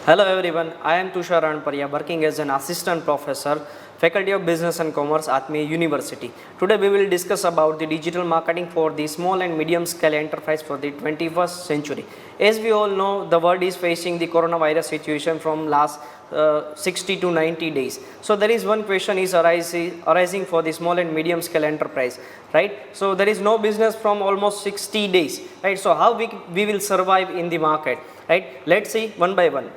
Hello everyone, I am Tushar Ranparia working as an assistant professor, Faculty of Business and Commerce, Atmi University. Today we will discuss about the digital marketing for the small and medium scale enterprise for the 21st century. As we all know, the world is facing the coronavirus situation from last 60 to 90 days. So there is one question is arising for the small and medium scale enterprise, right? So there is no business from almost 60 days, right? So how we will survive in the market, right? Let's see one by one.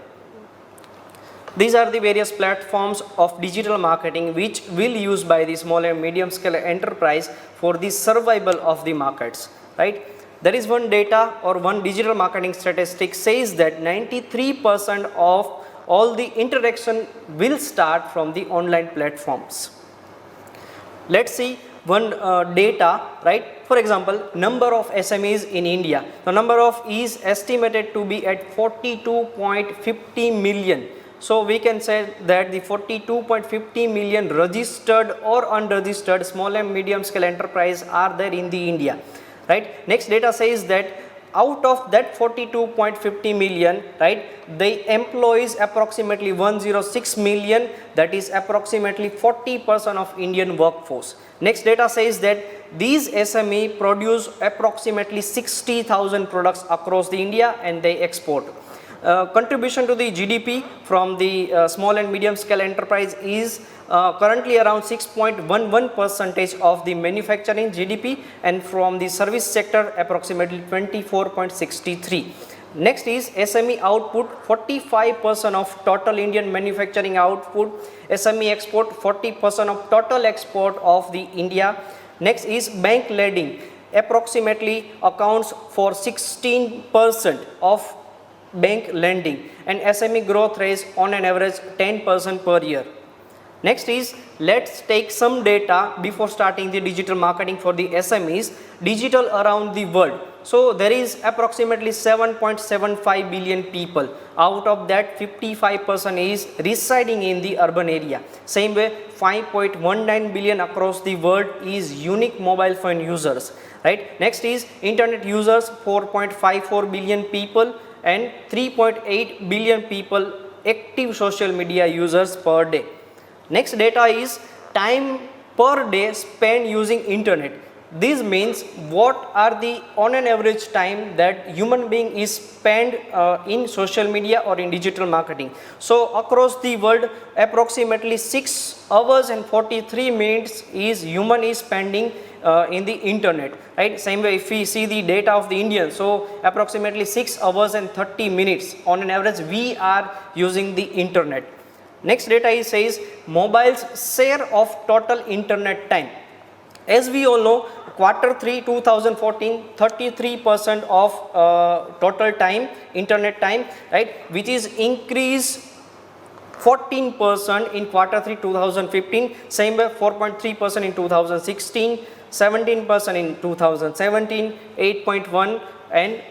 These are the various platforms of digital marketing which will use by the small and medium scale enterprise for the survival of the markets, right? There is one data or one digital marketing statistic says that 93% of all the interaction will start from the online platforms. Let's see one data, right? For example, number of SMEs in India. The number of is estimated to be at 42.50 million. So we can say that the 42.50 million registered or unregistered small and medium scale enterprise are there in the India, right? Next data says that out of that 42.50 million, right, they employs approximately 106 million, that is approximately 40% of Indian workforce. Next data says that these SME produce approximately 60,000 products across the India and they export. Contribution to the GDP from the small and medium scale enterprise is currently around 6.11% of the manufacturing GDP, and from the service sector approximately 24.63. Next is SME output, 45% of total Indian manufacturing output. SME export, 40% of total export of the India. Next is bank lending, approximately accounts for 16% of bank lending, and SME growth rate on an average 10% per year. Next is, let's take some data before starting the digital marketing for the SMEs, digital around the world. So there is approximately 7.75 billion people. Out of that, 55% is residing in the urban area. Same way, 5.19 billion across the world is unique mobile phone users, right? Next is internet users, 4.54 billion people, and 3.8 billion people active social media users per day. Next data is time per day spent using internet. This means what are the on an average time that human being is spent in social media or in digital marketing. So across the world, approximately 6 hours and 43 minutes is human is spending in the internet, right? Same way if we see the data of the Indian, so approximately 6 hours and 30 minutes on an average we are using the internet. Next data is says mobile's share of total internet time. As we all know, Q3 2014, 33% of total time, internet time, right, which is increased 14% in Q3 2015, same way 4.3% in 2016, 17% in 2017, 8.1 and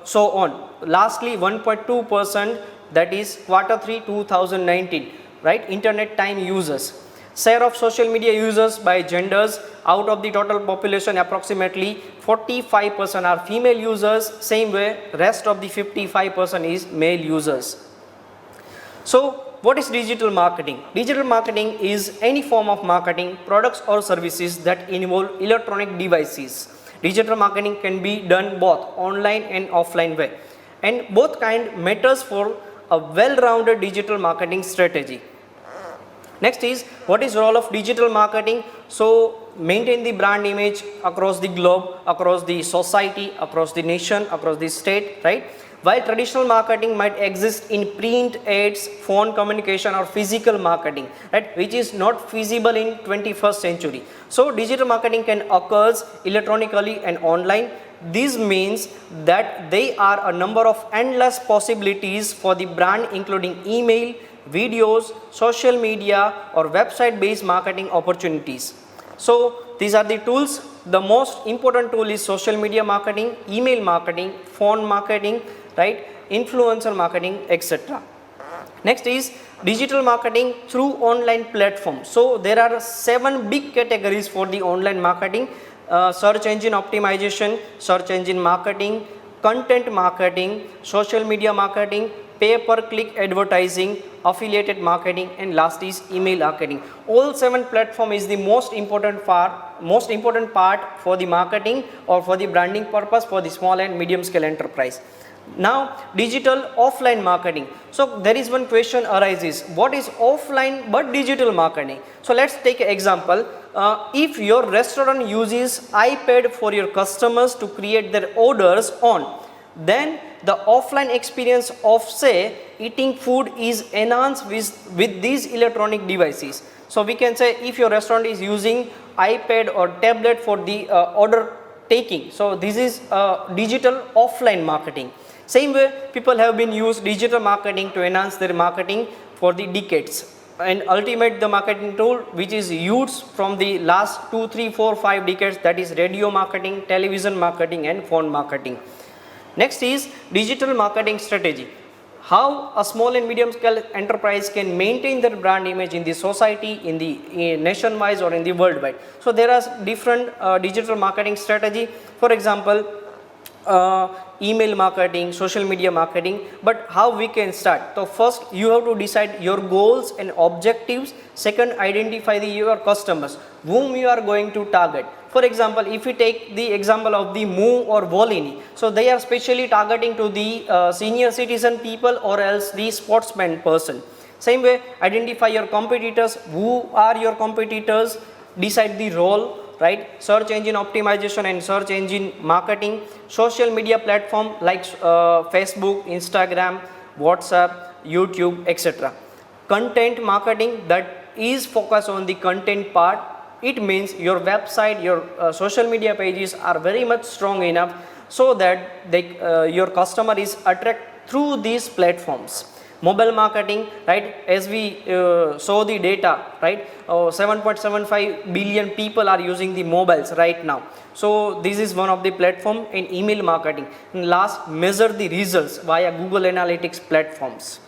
so on. Lastly, 1.2%, that is Q3 2019, right, internet time users. Share of social media users by genders, out of the total population approximately 45% are female users, same way rest of the 55% is male users. So what is digital marketing? Digital marketing is any form of marketing products or services that involve electronic devices. Digital marketing can be done both online and offline way, and both kind matters for a well-rounded digital marketing strategy. Next is, what is role of digital marketing? So maintain the brand image across the globe, across the society, across the nation, across the state, right? While traditional marketing might exist in print ads, phone communication or physical marketing, right, which is not feasible in 21st century. So digital marketing can occur electronically and online. This means that there are a number of endless possibilities for the brand, including email, videos, social media or website based marketing opportunities. So these are the tools. The most important tool is social media marketing, email marketing, phone marketing, right, influencer marketing, etc. Next is digital marketing through online platforms. So there are 7 big categories for the online marketing: search engine optimization, search engine marketing, content marketing, social media marketing, pay per click advertising, affiliated marketing, and last is email marketing. All 7 platform is the most important part for the marketing or for the branding purpose for the small and medium scale enterprise. Now digital offline marketing. So there is one question arises, what is offline but digital marketing? So let's take an example. If your restaurant uses iPad for your customers to create their orders on, then the offline experience of say eating food is enhanced with these electronic devices. So we can say if your restaurant is using iPad or tablet for the order taking, so this is digital offline marketing. Same way people have been used digital marketing to enhance their marketing for the decades, and ultimate the marketing tool which is used from the last 2, 3, 4, 5 decades, that is radio marketing, television marketing, and phone marketing. Next is digital marketing strategy. How a small and medium scale enterprise can maintain their brand image in the society, in the nationwide or in the worldwide. So there are different digital marketing strategy. For example, email marketing, social media marketing, but how we can start? So first you have to decide your goals and objectives. Second, identify your customers whom you are going to target. For example, if we take the example of the Move or Volini, so they are specially targeting to the senior citizen people or else the sportsman person. Same way, identify your competitors. Who are your competitors? Decide the role, right? Search engine optimization and search engine marketing. Social media platform like Facebook, Instagram, WhatsApp, YouTube, etc. Content marketing, that is focused on the content part. It means your website, your social media pages are very much strong enough so that your customer is attracted through these platforms. Mobile marketing, right, as we saw the data, right, 7.75 billion people are using the mobiles right now. So this is one of the platform. In email marketing, and last, measure the results via Google Analytics platforms.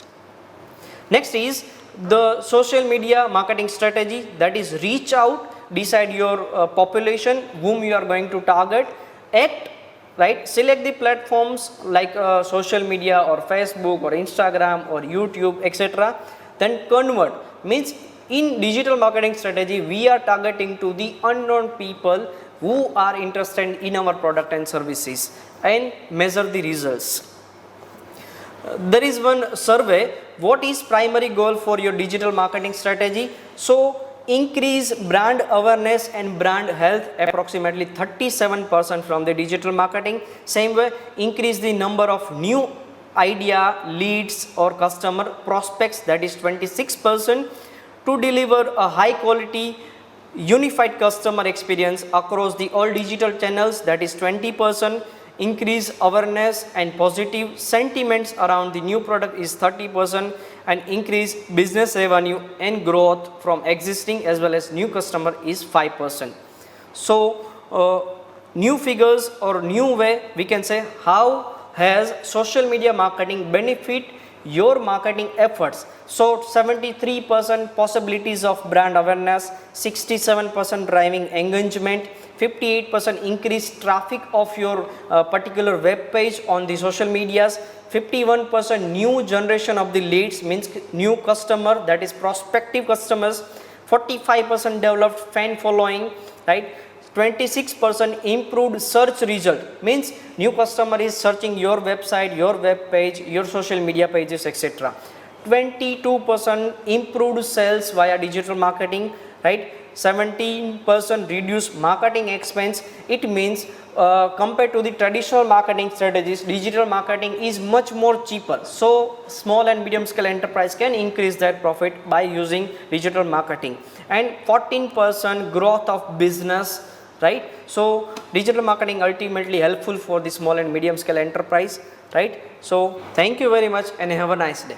Next is the social media marketing strategy, that is reach out, decide your population whom you are going to target, act, right, select the platforms like social media or Facebook or Instagram or YouTube, etc. Then convert, means in digital marketing strategy we are targeting to the unknown people who are interested in our product and services, and measure the results. There is one survey, what is primary goal for your digital marketing strategy? So increase brand awareness and brand health, approximately 37% from the digital marketing. Same way, increase the number of new idea, leads or customer prospects, that is 26%. To deliver a high quality unified customer experience across the all digital channels, that is 20%. Increase awareness and positive sentiments around the new product is 30%, and increase business revenue and growth from existing as well as new customer is 5%. So new figures or new way we can say, how has social media marketing benefit your marketing efforts? So 73% possibilities of brand awareness, 67% driving engagement, 58% increased traffic of your particular web page on the social medias, 51% new generation of the leads, means new customer, that is prospective customers, 45% developed fan following, right, 26% improved search result, means new customer is searching your website, your web page, your social media pages, etc. 22% improved sales via digital marketing, right, 17% reduced marketing expense. It means compared to the traditional marketing strategies, digital marketing is much more cheaper. So small and medium scale enterprise can increase their profit by using digital marketing. And 14% growth of business, right? So digital marketing ultimately helpful for the small and medium scale enterprise, right? So thank you very much and have a nice day.